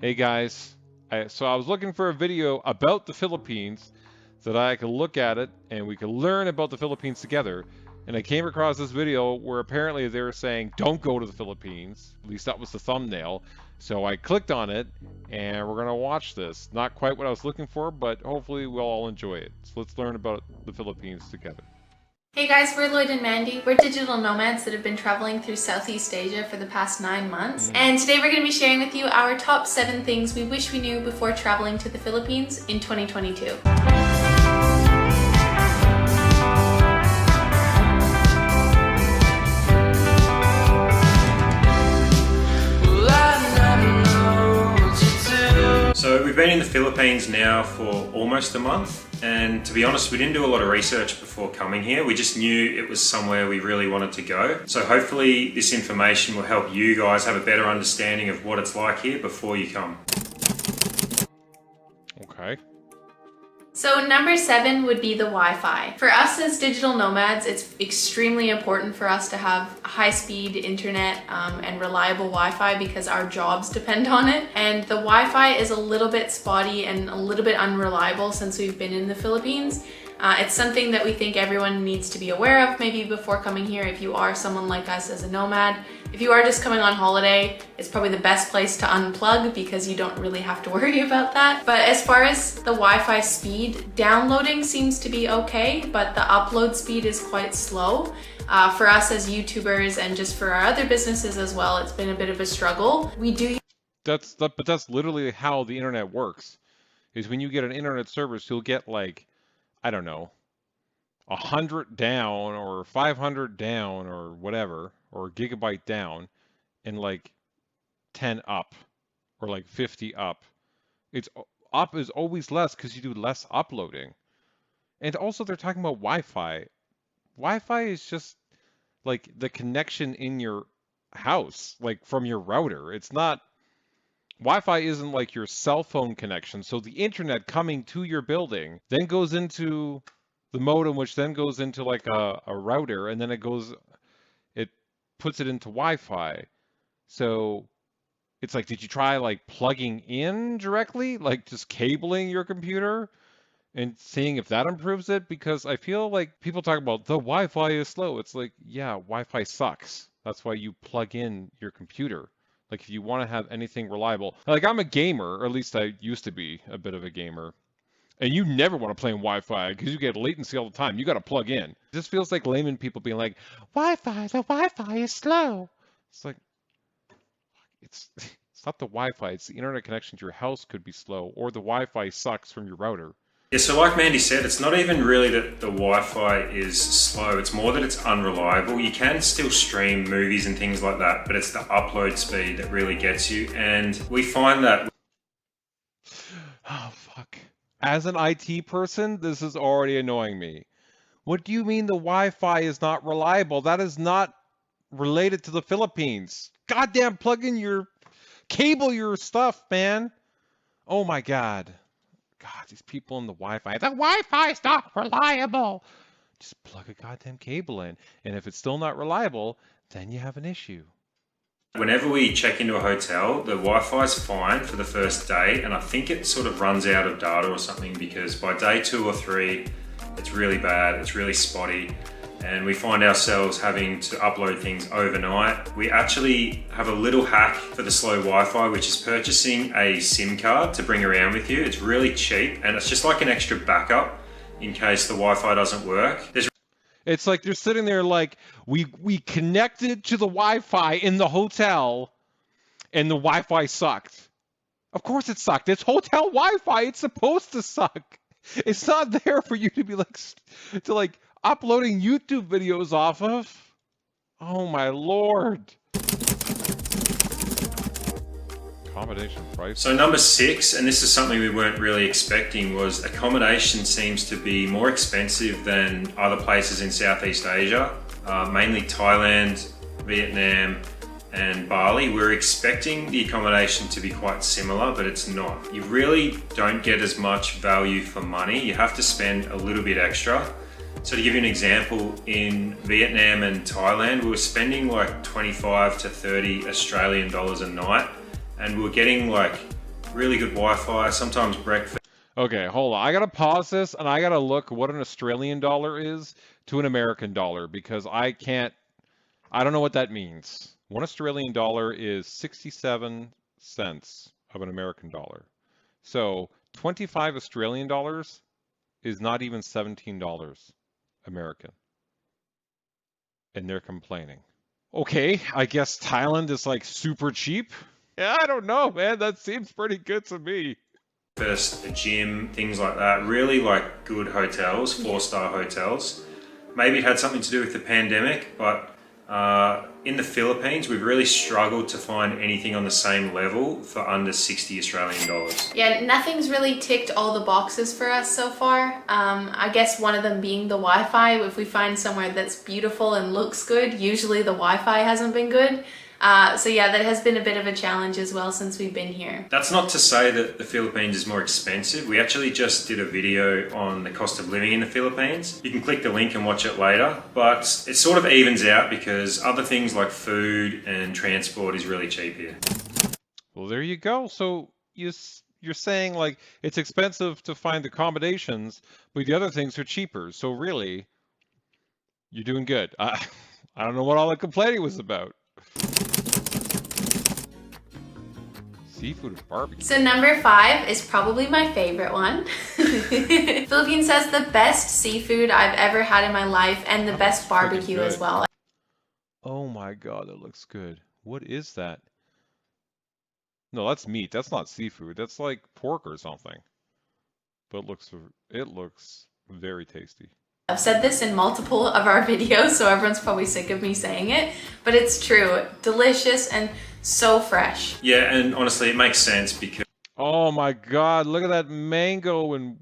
Hey guys, so I was looking for a video about the Philippines so that I could look at it and we could learn about the Philippines together. And I came across this video where apparently they were saying, don't go to the Philippines. At least that was the thumbnail. So I clicked on it and we're going to watch this. Not quite what I was looking for, but hopefully we'll all enjoy it. So let's learn about the Philippines together. Hey guys, we're Lloyd and Mandy. We're digital nomads that have been traveling through Southeast Asia for the past 9 months. And today we're going to be sharing with you our top 7 things we wish we knew before traveling to the Philippines in 2022. So we've been in the Philippines now for almost a month, and to be honest, we didn't do a lot of research before coming here. We just knew it was somewhere we really wanted to go. So hopefully this information will help you guys have a better understanding of what it's like here before you come. Okay. So number 7 would be the Wi-Fi. For us as digital nomads, it's extremely important for us to have high-speed internet and reliable Wi-Fi because our jobs depend on it. And the Wi-Fi is a little bit spotty and a little bit unreliable since we've been in the Philippines. It's something that we think everyone needs to be aware of maybe before coming here if you are someone like us as a nomad. If you are just coming on holiday, it's probably the best place to unplug because you don't really have to worry about that. But as far as the Wi-Fi speed, downloading seems to be okay, but the upload speed is quite slow. For us as YouTubers and just for our other businesses as well, it's been a bit of a struggle. But that's literally how the internet works. Is when you get an internet service, you'll get like, I don't know, 100 down or 500 down or whatever, or a gigabyte down, and like 10 up or like 50 up. It's up is always less because you do less uploading. And also they're talking about Wi-Fi. Wi-Fi is just like the connection in your house, like from your router. It's not Wi-Fi isn't like your cell phone connection. So the internet coming to your building then goes into the modem, which then goes into like a router, and then it puts it into Wi-Fi. So it's like, did you try like plugging in directly, like just cabling your computer and seeing if that improves it? Because I feel like people talk about the Wi-Fi is slow. It's like, yeah, Wi-Fi sucks. That's why you plug in your computer. Like if you want to have anything reliable, like I'm a gamer, or at least I used to be a bit of a gamer. And you never want to play in Wi-Fi because you get latency all the time. You got to plug in. It just feels like layman people being like, the Wi-Fi is slow. It's like, it's not the Wi-Fi. It's the internet connection to your house could be slow, or the Wi-Fi sucks from your router. Yeah, so like Mandy said, it's not even really that the Wi-Fi is slow, it's more that it's unreliable. You can still stream movies and things like that, but it's the upload speed that really gets you. And we find that... Oh, fuck. As an IT person, this is already annoying me. What do you mean the Wi-Fi is not reliable? That is not related to the Philippines. Goddamn, plug in cable your stuff, man. Oh my God. God, these people in the Wi-Fi. The Wi-Fi is not reliable. Just plug a goddamn cable in. And if it's still not reliable, then you have an issue. Whenever we check into a hotel, the Wi-Fi is fine for the first day, and I think it sort of runs out of data or something because by day 2 or 3, it's really bad, it's really spotty, and we find ourselves having to upload things overnight. We actually have a little hack for the slow Wi-Fi, which is purchasing a SIM card to bring around with you. It's really cheap, and it's just like an extra backup in case the Wi-Fi doesn't work. It's like they're sitting there like, we connected to the Wi-Fi in the hotel and the Wi-Fi sucked. Of course it sucked. It's hotel Wi-Fi. It's supposed to suck. It's not there for you to be like uploading YouTube videos off of. Oh my Lord. Accommodation price. So number 6, and this is something we weren't really expecting, was accommodation seems to be more expensive than other places in Southeast Asia, mainly Thailand, Vietnam, and Bali. We're expecting the accommodation to be quite similar, but it's not. You really don't get as much value for money. You have to spend a little bit extra. So to give you an example, in Vietnam and Thailand, we were spending like 25 to 30 Australian dollars a night, and we were getting like really good Wi-Fi, sometimes breakfast. Okay, hold on. I gotta pause this and I gotta look what an Australian dollar is to an American dollar because I don't know what that means. One Australian dollar is 67 cents of an American dollar. So 25 Australian dollars is not even $17 American. And they're complaining. Okay, I guess Thailand is like super cheap. Yeah, I don't know, man. That seems pretty good to me. First, a gym, things like that. Really like good hotels, 4-star hotels. Maybe it had something to do with the pandemic, but in the Philippines, we've really struggled to find anything on the same level for under 60 Australian dollars. Yeah, nothing's really ticked all the boxes for us so far. I guess one of them being the Wi-Fi. If we find somewhere that's beautiful and looks good, usually the Wi-Fi hasn't been good. So yeah, that has been a bit of a challenge as well since we've been here. That's not to say that the Philippines is more expensive. We actually just did a video on the cost of living in the Philippines. You can click the link and watch it later, but it sort of evens out because other things like food and transport is really cheap here. Well, there you go. So you're saying like it's expensive to find accommodations, but the other things are cheaper. So really, you're doing good. I don't know what all the complaining was about. Seafood and barbecue. So number 5 is probably my favorite one. Philippines has the best seafood I've ever had in my life and the best barbecue as well. Oh my God, that looks good. What is that? No, that's meat. That's not seafood. That's like pork or something. But it looks very tasty. I've said this in multiple of our videos, so everyone's probably sick of me saying it, but it's true. Delicious and so fresh. Yeah, and honestly, it makes sense because... Oh my God, look at that mango and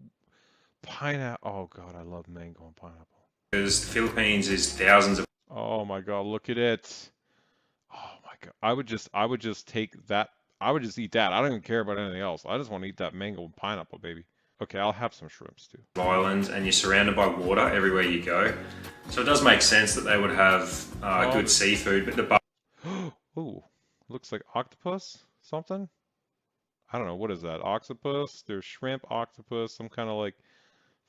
pineapple. Oh God, I love mango and pineapple. Because the Philippines is thousands of... Oh my God, look at it. Oh my God, I would just take that. I would just eat that. I don't even care about anything else. I just want to eat that mango and pineapple, baby. Okay, I'll have some shrimps too. Islands, and you're surrounded by water everywhere you go. So it does make sense that they would have good seafood, but the... Ooh, looks like octopus, something? I don't know, what is that? Octopus, there's shrimp, octopus, some kind of like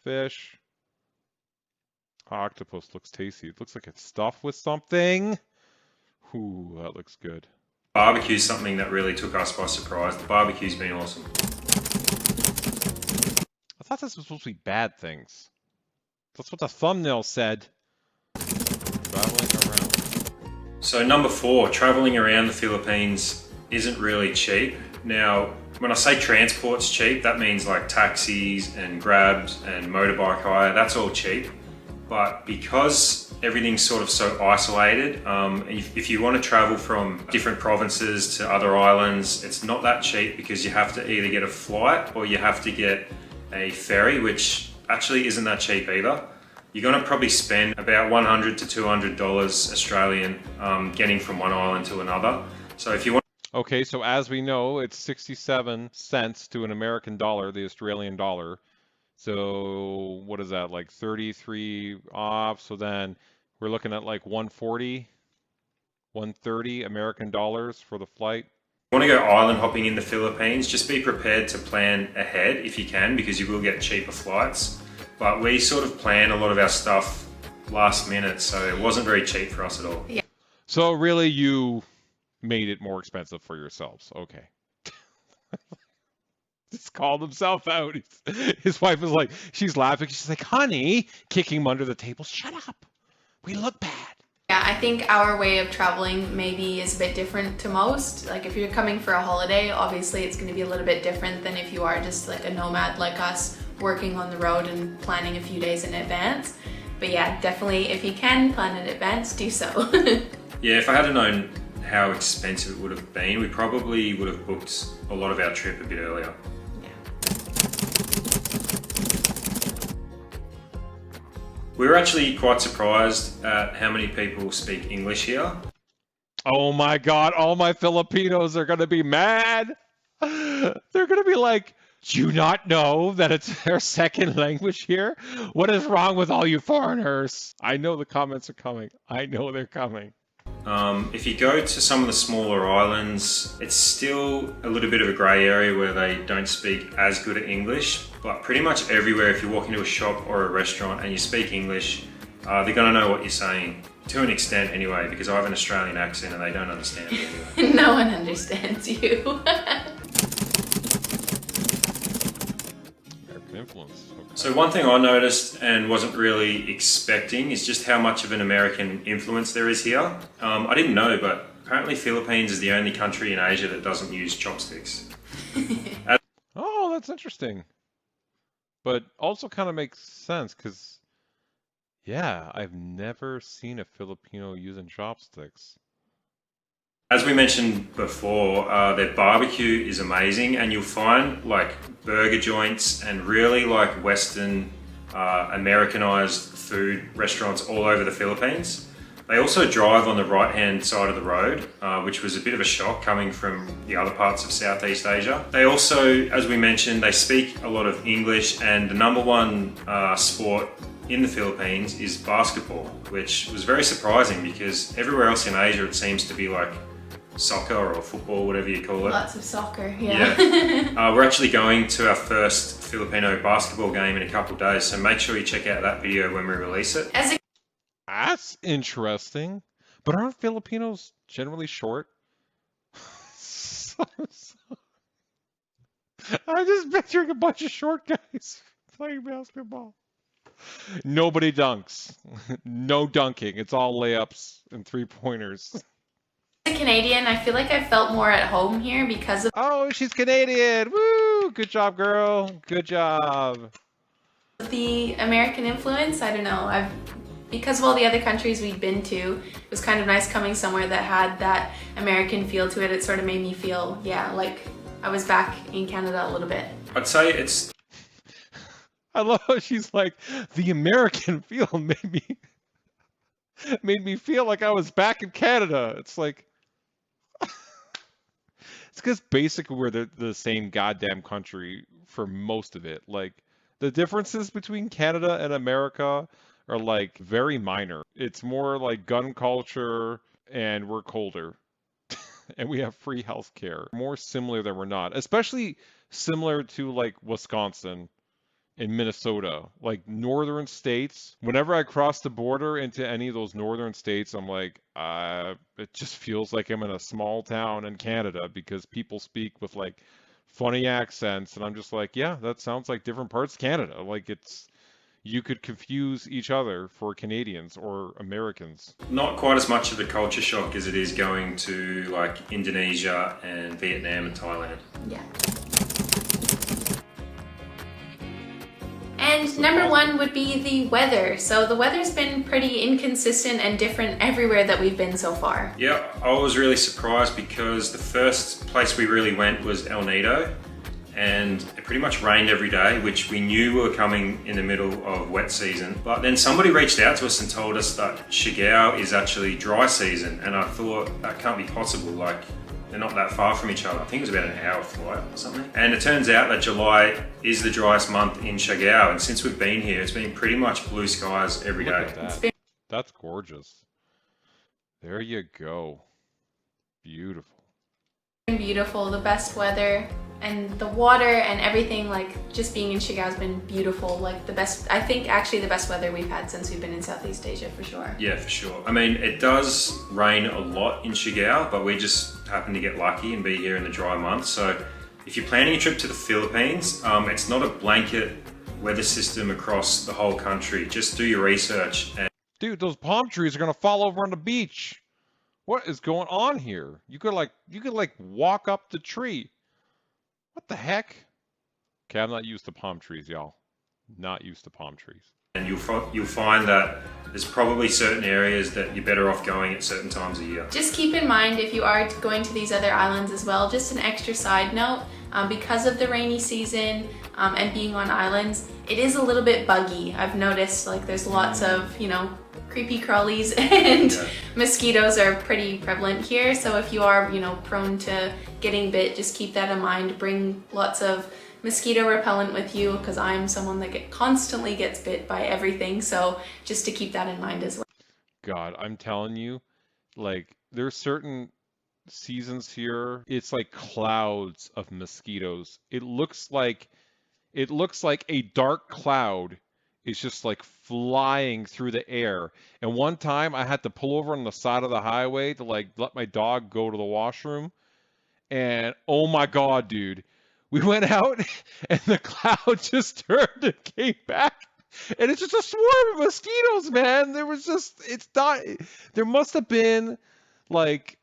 fish. Octopus looks tasty. It looks like it's stuffed with something. Ooh, that looks good. Barbecue's something that really took us by surprise. The barbecue's been awesome. I thought this was supposed to be bad things. That's what the thumbnail said. Traveling around. So number 4, traveling around the Philippines isn't really cheap. Now, when I say transport's cheap, that means like taxis and Grabs and motorbike hire, that's all cheap. But because everything's sort of so isolated, if you want to travel from different provinces to other islands, it's not that cheap because you have to either get a flight or you have to get a ferry, which actually isn't that cheap either. You're going to probably spend about $100 to $200 Australian getting from one island to another. So if you want... Okay, so as we know, it's 67 cents to an American dollar, the Australian dollar. So what is that, like 33 off? So then we're looking at like 140, 130 American dollars for the flight. Want to go island hopping in the Philippines, just be prepared to plan ahead if you can, because you will get cheaper flights. But we sort of plan a lot of our stuff last minute, so it wasn't very cheap for us at all. Yeah. So really you made it more expensive for yourselves. Okay. Just called himself out. His wife was like, she's laughing. She's like, honey, kicking him under the table. Shut up. We look bad. Yeah, I think our way of traveling maybe is a bit different to most. Like if you're coming for a holiday, obviously it's going to be a little bit different than if you are just like a nomad like us, working on the road and planning a few days in advance. But yeah, definitely if you can plan in advance, do so. Yeah, if I had known how expensive it would have been, we probably would have booked a lot of our trip a bit earlier. We were actually quite surprised at how many people speak English here. Oh my God, all my Filipinos are going to be mad. They're going to be like, do you not know that it's their second language here? What is wrong with all you foreigners? I know the comments are coming. I know they're coming. If you go to some of the smaller islands, it's still a little bit of a grey area where they don't speak as good at English, but pretty much everywhere, if you walk into a shop or a restaurant and you speak English, they're going to know what you're saying, to an extent anyway, because I have an Australian accent and they don't understand me anyway. No one understands you. American influence. Okay. So one thing I noticed and wasn't really expecting is just how much of an American influence there is here. I didn't know, but apparently Philippines is the only country in Asia that doesn't use chopsticks. Oh, that's interesting. But also kind of makes sense because, yeah, I've never seen a Filipino using chopsticks. As we mentioned before, their barbecue is amazing, and you'll find like burger joints and really like Western Americanized food restaurants all over the Philippines. They also drive on the right-hand side of the road, which was a bit of a shock coming from the other parts of Southeast Asia. They also, as we mentioned, they speak a lot of English, and the number one sport in the Philippines is basketball, which was very surprising because everywhere else in Asia it seems to be like soccer or football, whatever you call it. Lots of soccer, yeah. We're actually going to our first Filipino basketball game in a couple of days, so make sure you check out that video when we release it. That's interesting. But aren't Filipinos generally short? I'm just picturing a bunch of short guys playing basketball. Nobody dunks. No dunking. It's all layups and three-pointers. As a Canadian, I feel like I felt more at home here because of Oh, she's Canadian. Woo! Good job, girl. Good job. the American influence. I don't know. Because of all the other countries we'd been to, it was kind of nice coming somewhere that had that American feel to it. It sort of made me feel, yeah, like I was back in Canada a little bit. I'd say it's... I love how she's like, the American feel made me feel like I was back in Canada. It's like, it's because basically we're the same goddamn country for most of it. Like, the differences between Canada and America are like very minor. It's more like gun culture and we're colder. And we have free healthcare. More similar than we're not. Especially similar to like Wisconsin and Minnesota. Like northern states. Whenever I cross the border into any of those northern states, I'm like, it just feels like I'm in a small town in Canada because people speak with like funny accents. And I'm just like, yeah, that sounds like different parts of Canada. Like you could confuse each other for Canadians or Americans. Not quite as much of a culture shock as it is going to like Indonesia and Vietnam and Thailand. Yeah. And number one would be the weather. So the weather's been pretty inconsistent and different everywhere that we've been so far. Yeah, I was really surprised because the first place we really went was El Nido, and it pretty much rained every day, which we knew we were coming in the middle of wet season. But then somebody reached out to us and told us that Siargao is actually dry season, and I thought that can't be possible. Like, they're not that far from each other. I think it was about an hour flight or something. And it turns out that July is the driest month in Siargao, and since we've been here, it's been pretty much blue skies every day. Look at that. That's gorgeous. There you go. Beautiful. Beautiful, the best weather, and the water and everything, like just being in Siargao has been beautiful. Like the best, I think actually the best weather we've had since we've been in Southeast Asia for sure. Yeah, for sure. I mean, it does rain a lot in Siargao, but we just happen to get lucky and be here in the dry months. So if you're planning a trip to the Philippines, it's not a blanket weather system across the whole country. Just do your research. Dude, those palm trees are gonna fall over on the beach. What is going on here? You could walk up the tree. What the heck? Okay, I'm not used to palm trees, y'all. Not used to palm trees. And you'll find that there's probably certain areas that you're better off going at certain times of year. Just keep in mind if you are going to these other islands as well, just an extra side note, because of the rainy season and being on islands, it is a little bit buggy. I've noticed like there's lots of, creepy crawlies and mosquitoes are pretty prevalent here. So if you are, prone to getting bit, just keep that in mind. Bring lots of mosquito repellent with you because I'm someone that constantly gets bit by everything. So just to keep that in mind as well. God, I'm telling you, Like there's certain seasons here, it's like clouds of mosquitoes. It looks like a dark cloud is just like flying through the air. And one time I had to pull over on the side of the highway to like let my dog go to the washroom. And oh my God, dude, we went out and the cloud just turned and came back. And it's just a swarm of mosquitoes, man. It's not, there must have been like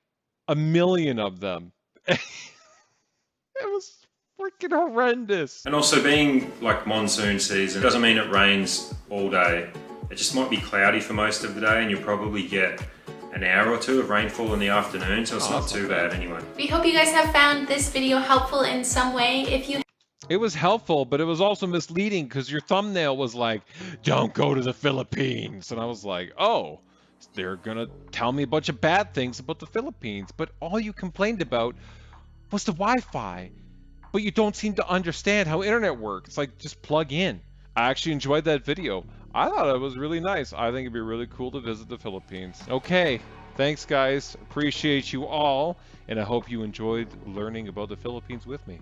a million of them. It was freaking horrendous. And also being like monsoon season doesn't mean it rains all day. It just might be cloudy for most of the day and you'll probably get an hour or two of rainfall in the afternoon, so it's not too bad anyway. We hope you guys have found this video helpful in some way. If you It was helpful, but it was also misleading because your thumbnail was like, don't go to the Philippines. And I was like, oh, they're gonna tell me a bunch of bad things about the Philippines. But all you complained about was the Wi-Fi. But you don't seem to understand how internet works. It's like, just plug in. I actually enjoyed that video. I thought it was really nice. I think it'd be really cool to visit the Philippines. Okay, thanks guys. Appreciate you all. And I hope you enjoyed learning about the Philippines with me.